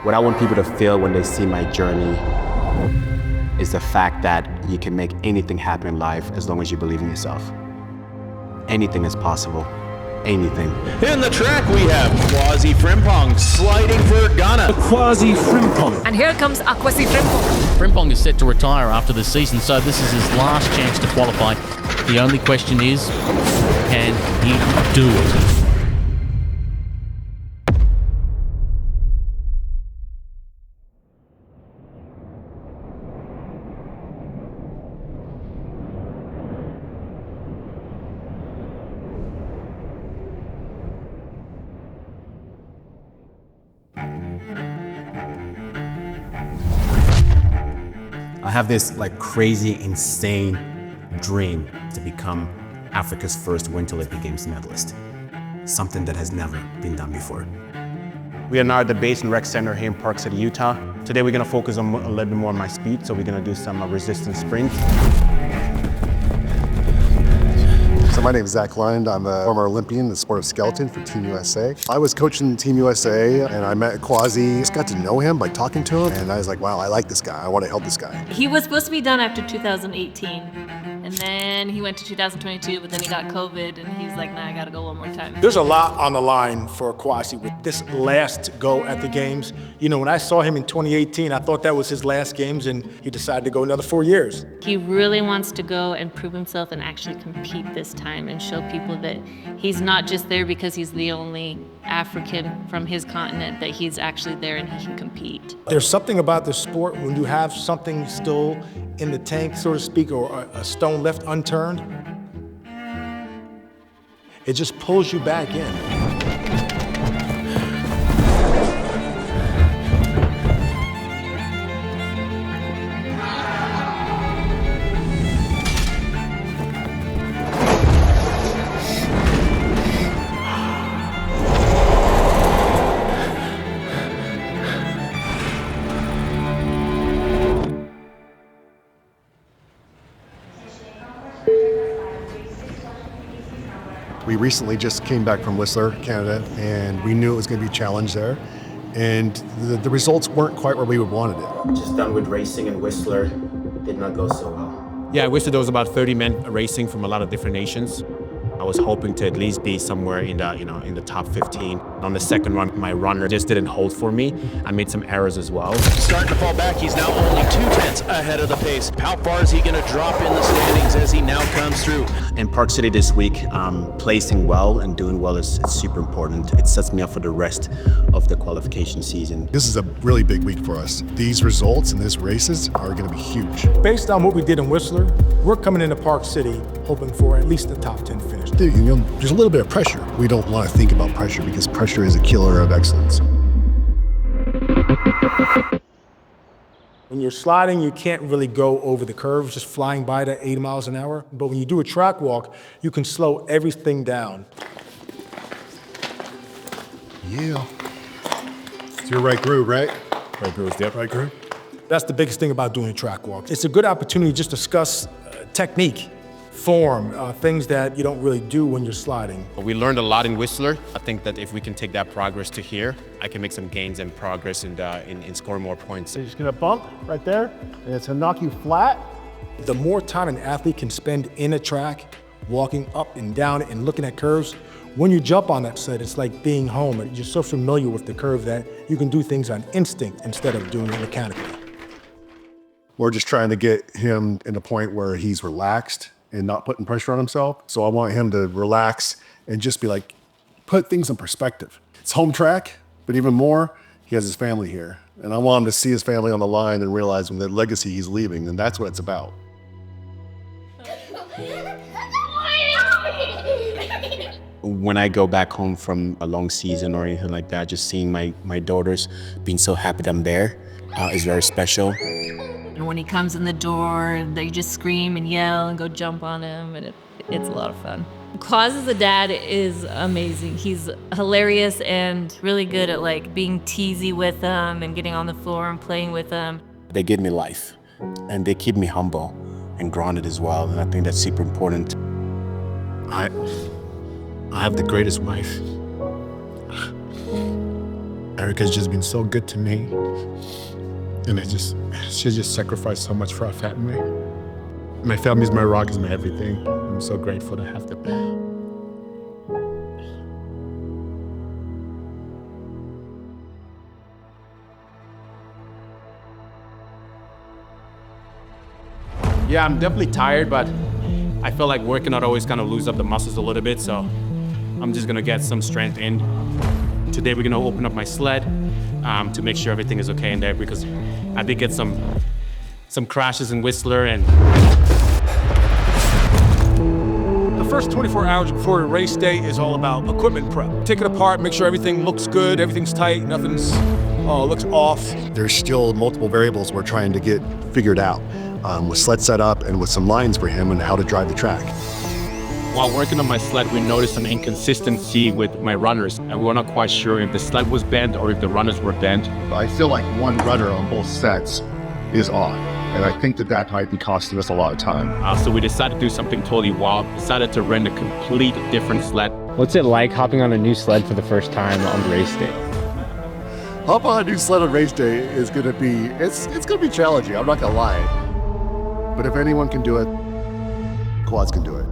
What I want people to feel when they see my journey is the fact that you can make anything happen in life as long as you believe in yourself. Anything is possible. Anything. In the track we have Akwasi Frimpong sliding for Ghana. Akwasi Frimpong. And here comes Akwasi Frimpong. Frimpong is set to retire after the season, so this is his last chance to qualify. The only question is, can he do it? I have this crazy, insane dream to become Africa's first Winter Olympic Games medalist. Something that has never been done before. We are now at the Base and Rec Center here in Park City, Utah. Today we're gonna focus on a little bit more on my speed, so we're gonna do some resistance sprints. So my name is Zach Lund. I'm a former Olympian in the sport of skeleton for Team USA. I was coaching Team USA and I met Akwasi. Just got to know him by talking to him, and I was like, wow, I like this guy. I want to help this guy. He was supposed to be done after 2018, and then he went to 2022, but then he got COVID, and he's like, nah, I gotta go one more time. There's a lot on the line for Akwasi with this last go at the games. You know, when I saw him in 2018, I thought that was his last games, and he decided to go another 4 years. He really wants to go and prove himself and actually compete this time and show people that he's not just there because he's the only African from his continent, that he's actually there and he can compete. There's something about the sport when you have something still in the tank, so to speak, or a stone left unturned, it just pulls you back in. We recently just came back from Whistler, Canada, and we knew it was going to be a challenge there. And the results weren't quite where we would wanted it. Just done with racing in Whistler, did not go so well. Yeah, I wish there was about 30 men racing from a lot of different nations. I was hoping to at least be somewhere in the, in the top 15. On the second run, my runner just didn't hold for me. I made some errors as well. Starting to fall back, he's now only 2/10 ahead of the pace. How far is he gonna drop in the standings as he now comes through? In Park City this week, placing well and doing well is super important. It sets me up for the rest of the qualification season. This is a really big week for us. These results and these races are going to be huge. Based on what we did in Whistler, we're coming into Park City hoping for at least the top 10 finish. You know, there's a little bit of pressure. We don't want to think about pressure because pressure is a killer of excellence. When you're sliding, you can't really go over the curves, just flying by at 80 miles an hour. But when you do a track walk, you can slow everything down. Yeah. It's your right groove, right? Right groove, yep. Right groove. That's the biggest thing about doing a track walk. It's a good opportunity to just discuss technique, form, things that you don't really do when you're sliding. We learned a lot in Whistler. I think that if we can take that progress to here, I can make some gains and progress in scoring more points. So you're just gonna bump right there, and it's gonna knock you flat. The more time an athlete can spend in a track, walking up and down and looking at curves, when you jump on that set, it's like being home. You're so familiar with the curve that you can do things on instinct instead of doing it mechanically. We're just trying to get him in a point where he's relaxed and not putting pressure on himself. So I want him to relax and just be like, put things in perspective. It's home track, but even more, he has his family here. And I want him to see his family on the line and realize the legacy he's leaving, and that's what it's about. When I go back home from a long season or anything like that, just seeing my daughters being so happy that I'm there is very special. And when he comes in the door, they just scream and yell and go jump on him, and it's a lot of fun. Claus as a dad is amazing. He's hilarious and really good at being teasy with them and getting on the floor and playing with them. They give me life, and they keep me humble and grounded as well, and I think that's super important. I have the greatest wife. Erica's just been so good to me. And she just sacrificed so much for our family. My family's my rock, is my everything. I'm so grateful to have them. Yeah, I'm definitely tired, but I feel like working out always kind of lose up the muscles a little bit, so I'm just gonna get some strength in. Today we're gonna open up my sled to make sure everything is okay in there, because I did get some crashes in Whistler, and The first 24 hours before a race day is all about equipment prep. Take it apart, make sure everything looks good, everything's tight, nothing's looks off. There's still multiple variables we're trying to get figured out with sled setup and with some lines for him and how to drive the track. while working on my sled, we noticed some inconsistency with my runners, and we were not quite sure if the sled was bent or if the runners were bent. I feel like one rudder on both sets is off, and I think that might be costing us a lot of time. So we decided to do something totally wild, decided to rent a complete different sled. What's it like hopping on a new sled for the first time on race day? Hop on a new sled on race day is gonna be, it's gonna be challenging, I'm not gonna lie. But if anyone can do it, quads can do it.